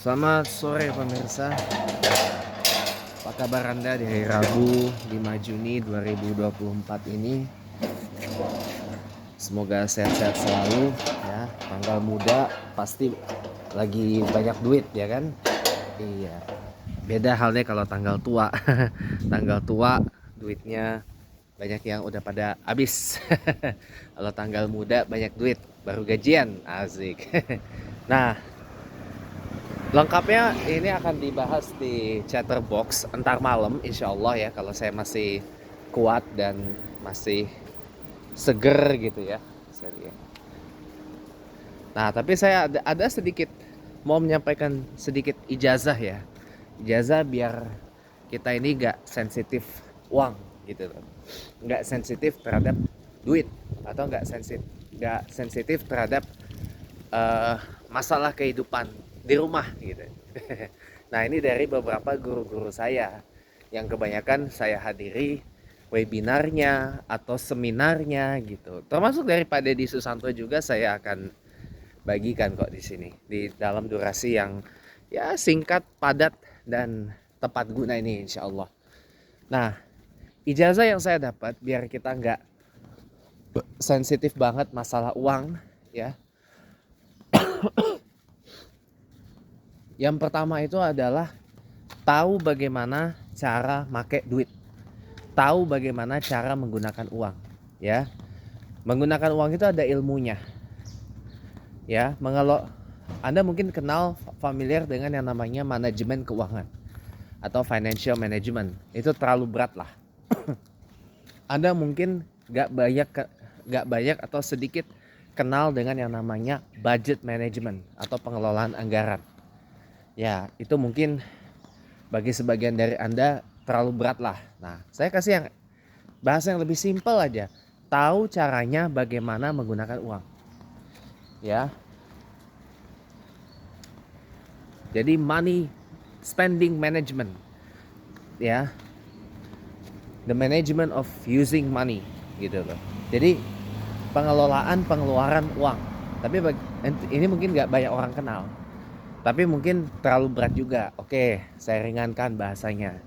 Selamat sore pemirsa. Apa kabar Anda di hari Rabu 5 Juni 2024 ini? Semoga sehat-sehat selalu ya. Tanggal muda pasti lagi banyak duit ya kan? Iya. Beda halnya kalau tanggal tua. Tanggal tua duitnya banyak yang udah pada habis. Kalau tanggal muda banyak duit, baru gajian. Asik. Nah, lengkapnya ini akan dibahas di Chatterbox entar malam insya Allah ya, kalau saya masih kuat dan masih seger gitu ya. Nah, tapi saya ada sedikit mau menyampaikan sedikit ijazah ya. Ijazah biar kita ini gak sensitif uang gitu loh. Gak sensitif terhadap duit, atau gak sensitif terhadap eh, masalah kehidupan di rumah gitu. Nah, ini dari beberapa guru-guru saya yang kebanyakan saya hadiri webinarnya atau seminarnya gitu. Termasuk dari Pak Deddy Susanto juga saya akan bagikan kok di sini di dalam durasi yang ya singkat, padat dan tepat guna ini insya Allah. Nah, ijazah yang saya dapat biar kita nggak sensitif banget masalah uang ya. Yang pertama itu adalah tahu bagaimana cara make duit. Tahu bagaimana cara menggunakan uang, ya. Menggunakan uang itu ada ilmunya. Ya, Anda mungkin kenal familiar dengan yang namanya manajemen keuangan atau financial management. Itu terlalu berat lah. Anda mungkin gak banyak atau sedikit kenal dengan yang namanya budget management atau pengelolaan anggaran. Ya, itu mungkin bagi sebagian dari Anda terlalu berat lah. Nah, saya kasih yang bahasa yang lebih simpel aja. Tahu caranya bagaimana menggunakan uang. Ya. Jadi money spending management. Ya. The management of using money gitu loh. Jadi pengelolaan pengeluaran uang. Tapi ini mungkin gak banyak orang kenal. Tapi mungkin terlalu berat juga. Oke, saya ringankan bahasanya.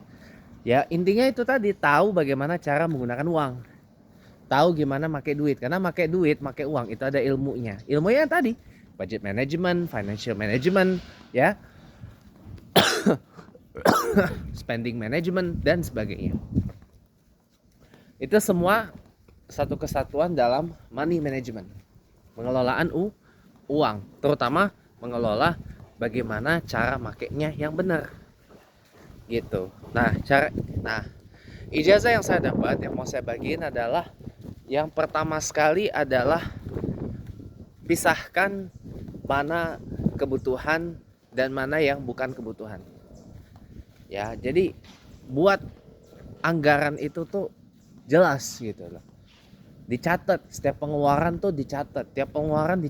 Ya, intinya itu tadi, tahu bagaimana cara menggunakan uang. Tahu gimana pakai duit. Karena pakai duit, pakai uang itu ada ilmunya. Ilmunya yang tadi, budget management, financial management, ya, spending management dan sebagainya. Itu semua satu kesatuan dalam money management. Pengelolaan uang, terutama mengelola bagaimana cara makainya yang benar. Gitu. Nah, ijazah yang saya dapat yang mau saya bagiin adalah yang pertama sekali adalah pisahkan mana kebutuhan dan mana yang bukan kebutuhan. Ya, jadi buat anggaran itu tuh jelas gitu loh. Dicatat, setiap pengeluaran tuh dicatat, setiap pengeluaran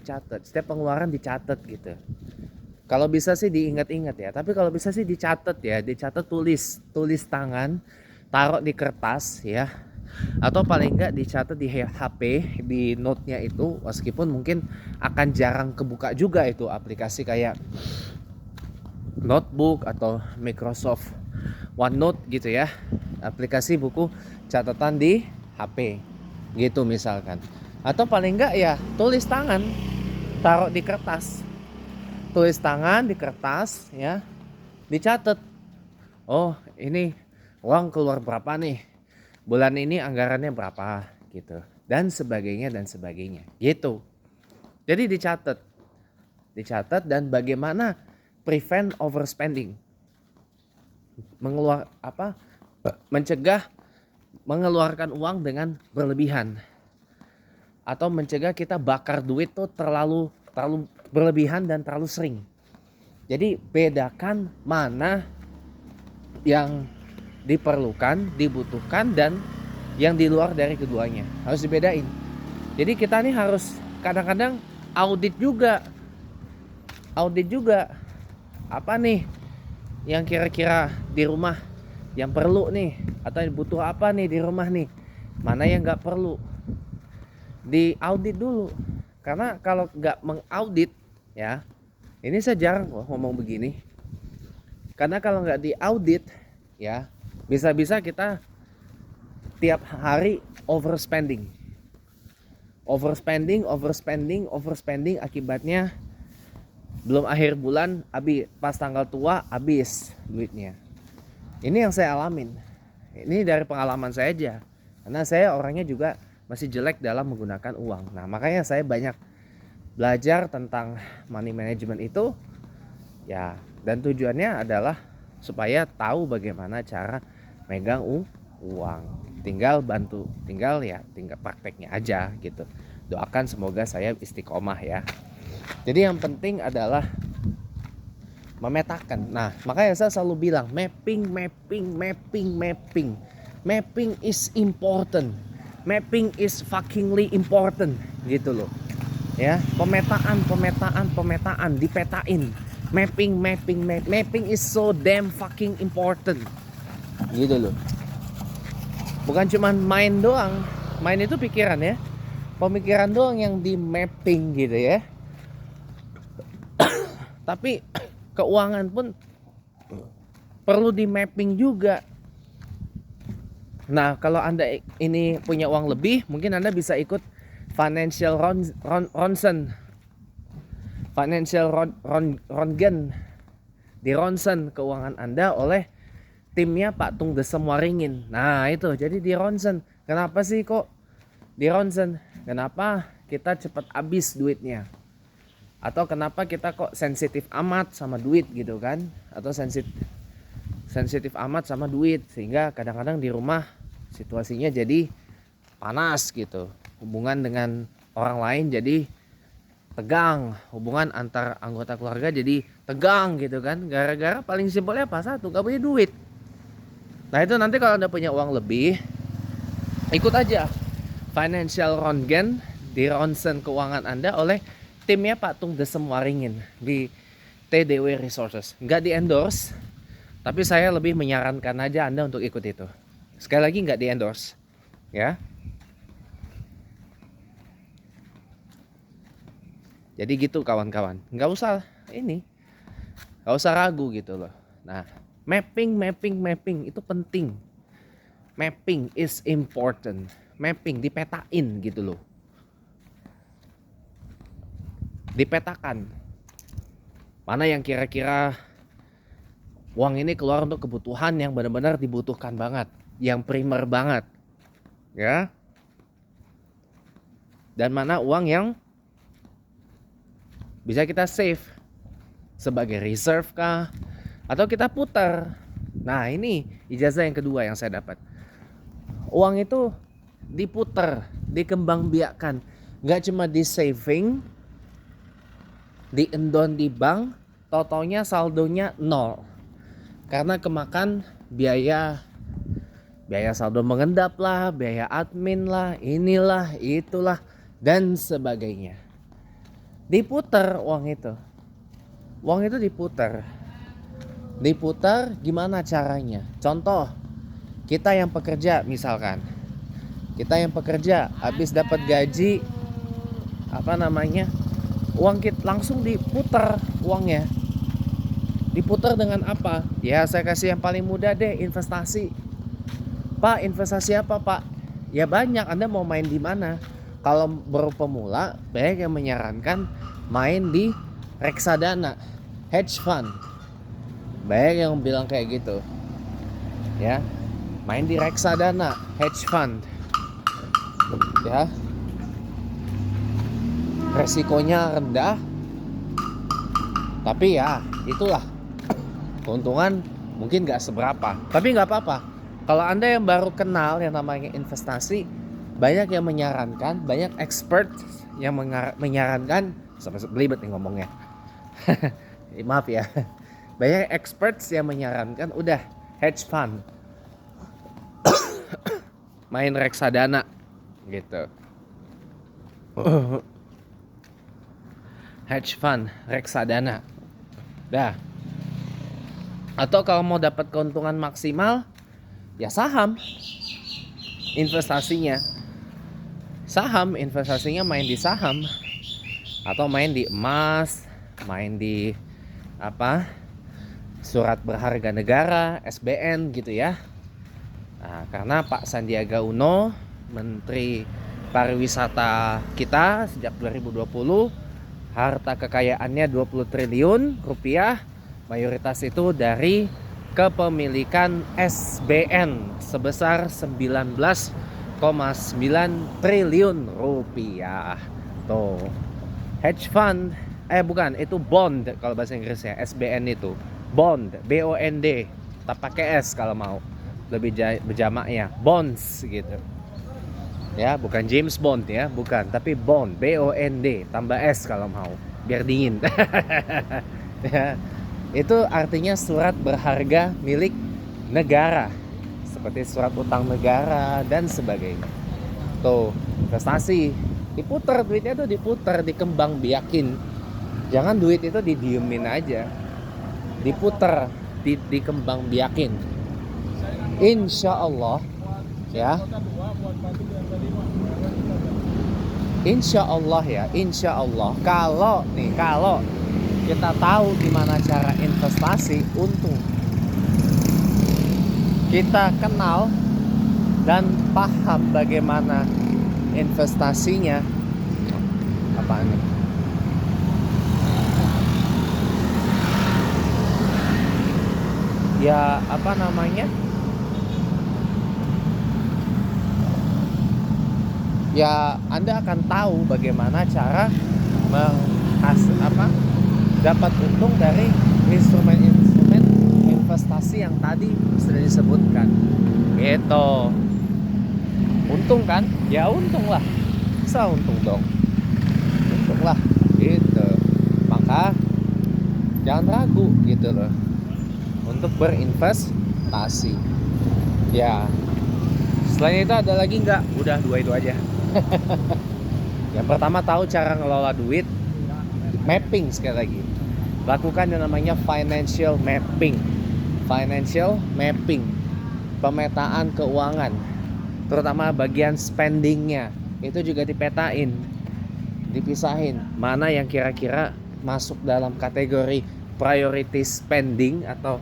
dicatat gitu. Kalau bisa sih diingat-ingat ya, tapi kalau bisa sih dicatat ya, dicatat tulis tangan, taruh di kertas ya, atau paling enggak dicatat di HP, di note-nya itu, meskipun mungkin akan jarang kebuka juga itu aplikasi kayak Notebook atau Microsoft OneNote gitu ya, aplikasi buku catatan di HP gitu misalkan. Atau paling enggak ya tulis tangan, taruh di kertas, tulis tangan di kertas ya, dicatat. Oh, ini uang keluar berapa nih, bulan ini anggarannya berapa gitu, dan sebagainya gitu. Jadi dicatat dan bagaimana prevent overspending, mencegah mengeluarkan uang dengan berlebihan, atau mencegah kita bakar duit tuh terlalu berlebihan dan terlalu sering. Jadi bedakan mana yang diperlukan, dibutuhkan, dan yang di luar dari keduanya. Harus dibedain. Jadi kita nih harus kadang-kadang audit juga. Apa nih yang kira-kira di rumah yang perlu nih, atau butuh apa nih di rumah nih, mana yang gak perlu, di audit dulu. Karena kalau gak mengaudit ya, ini saya jarang loh ngomong begini, Karena kalau nggak diaudit ya, bisa-bisa kita tiap hari overspending, akibatnya belum akhir bulan habis, pas tanggal tua habis duitnya. Ini yang saya alamin. Ini dari pengalaman saya aja. Karena saya orangnya juga masih jelek dalam menggunakan uang. Nah, makanya saya banyak belajar tentang money management itu ya, dan tujuannya adalah supaya tahu bagaimana cara megang uang. Tinggal prakteknya aja gitu. Doakan semoga saya istiqomah ya. Jadi yang penting adalah memetakan. Nah, makanya saya selalu bilang mapping is important. Mapping is fuckingly important gitu loh. Ya, pemetaan, dipetain. Mapping is so damn fucking important. Gitu loh. Bukan cuman main doang. Main itu pikiran ya. Pemikiran doang yang di mapping gitu ya. Tapi keuangan pun perlu di mapping juga. Nah, kalau Anda ini punya uang lebih, mungkin Anda bisa ikut financial Rongen. Di ronsen keuangan Anda oleh timnya Pak Tung Desem Waringin. Nah itu, jadi di ronsen. Kenapa sih kok di ronsen? Kenapa kita cepat habis duitnya? Atau kenapa kita kok sensitif amat sama duit gitu kan? Atau sensitif amat sama duit, sehingga kadang-kadang di rumah situasinya jadi panas gitu. Hubungan dengan orang lain jadi tegang, hubungan antar anggota keluarga jadi tegang gitu kan. Gara-gara paling simpelnya apa? Satu, gak punya duit. Nah itu nanti kalau Anda punya uang lebih, ikut aja financial rongen, di ronsen keuangan Anda oleh timnya Pak Tung Desem Waringin di TDW Resources. Nggak di endorse, tapi saya lebih menyarankan aja Anda untuk ikut itu. Sekali lagi nggak di endorse ya. Jadi gitu kawan-kawan, nggak usah ragu gitu loh. Nah, mapping itu penting. Mapping is important. Mapping, dipetain gitu loh. Dipetakan. Mana yang kira-kira uang ini keluar untuk kebutuhan yang benar-benar dibutuhkan banget, yang primer banget. Ya. Dan mana uang yang bisa kita save sebagai reserve kah, atau kita putar. Nah ini ijazah yang kedua yang saya dapat. Uang itu diputar, dikembangbiakkan. Gak cuma di saving, di endon di bank, totalnya saldonya 0. Karena kemakan biaya saldo mengendap lah, biaya admin lah, inilah, itulah, dan sebagainya. Diputar uang itu. Uang itu diputar. Diputar gimana caranya? Contoh, kita yang pekerja misalkan. Kita yang pekerja habis dapat gaji, uang kita langsung diputar uangnya. Diputar dengan apa? Ya saya kasih yang paling mudah deh, investasi. Pak, investasi apa Pak? Ya banyak, Anda mau main di mana? Kalau baru pemula, banyak yang menyarankan main di reksadana, hedge fund. Banyak yang bilang kayak gitu. Ya, main di reksadana, hedge fund. Ya, resikonya rendah, tapi ya itulah, keuntungan mungkin gak seberapa, tapi gak apa-apa. Kalau Anda yang baru kenal yang namanya investasi, banyak yang menyarankan, banyak expert yang menyarankan, sampai belibet nih ngomongnya. Maaf ya. Banyak experts yang menyarankan udah hedge fund, main reksadana gitu. Hedge fund, reksadana. Dah. Atau kalau mau dapat keuntungan maksimal, ya saham investasinya. Saham investasinya main di saham, atau main di emas, main di surat berharga negara, SBN gitu ya. Nah, karena Pak Sandiaga Uno, Menteri Pariwisata kita sejak 2020, harta kekayaannya 20 triliun rupiah, mayoritas itu dari kepemilikan SBN sebesar 19,9 triliun rupiah. Tuh, hedge fund, bukan, itu bond kalau bahasa Inggrisnya. SBN itu bond, BOND, tak pakai S kalau mau lebih berjamaknya, bonds gitu ya, bukan James Bond ya, bukan, tapi bond, BOND tambah S kalau mau biar dingin. Ya, itu artinya surat berharga milik negara, seperti surat utang negara dan sebagainya. Tuh, investasi diputar, duitnya tuh diputar, dikembang biakin. Jangan duit itu didiemin aja, diputar, dikembang biakin. Insya Allah ya, Insya Allah ya, Insya Allah kalau kita tahu gimana cara investasi untung, kita kenal dan paham bagaimana investasinya. Apaan nih? Ya apa namanya? Ya Anda akan tahu bagaimana cara dapat untung dari instrumen-instrumen investasi yang tadi sudah disebutkan. Gitu. Untung kan? Ya untung lah. Bisa untung dong. Untung lah. Gitu. Maka jangan ragu gitu loh untuk berinvestasi. Ya. Selain itu ada lagi nggak? Udah, dua itu aja. Yang pertama, tahu cara ngelola duit, mapping. Sekali lagi, lakukan yang namanya financial mapping. Financial mapping, pemetaan keuangan, terutama bagian spendingnya itu juga dipetain, dipisahin mana yang kira-kira masuk dalam kategori priority spending atau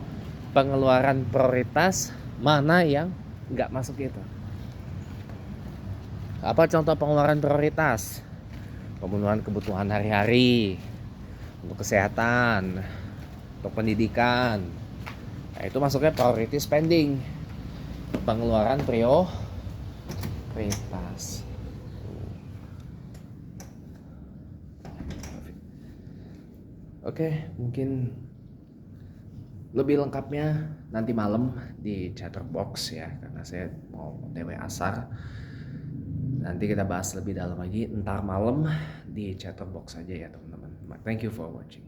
pengeluaran prioritas, mana yang nggak masuk itu. Apa contoh pengeluaran prioritas? Pemenuhan kebutuhan hari-hari, untuk kesehatan, untuk pendidikan. Nah, itu masuknya priority spending. Pengeluaran prioritas. Oke, mungkin lebih lengkapnya nanti malam di Chatterbox ya, karena saya mau TW asar. Nanti kita bahas lebih dalam lagi ntar malam di Chatterbox aja ya teman-teman. Thank you for watching.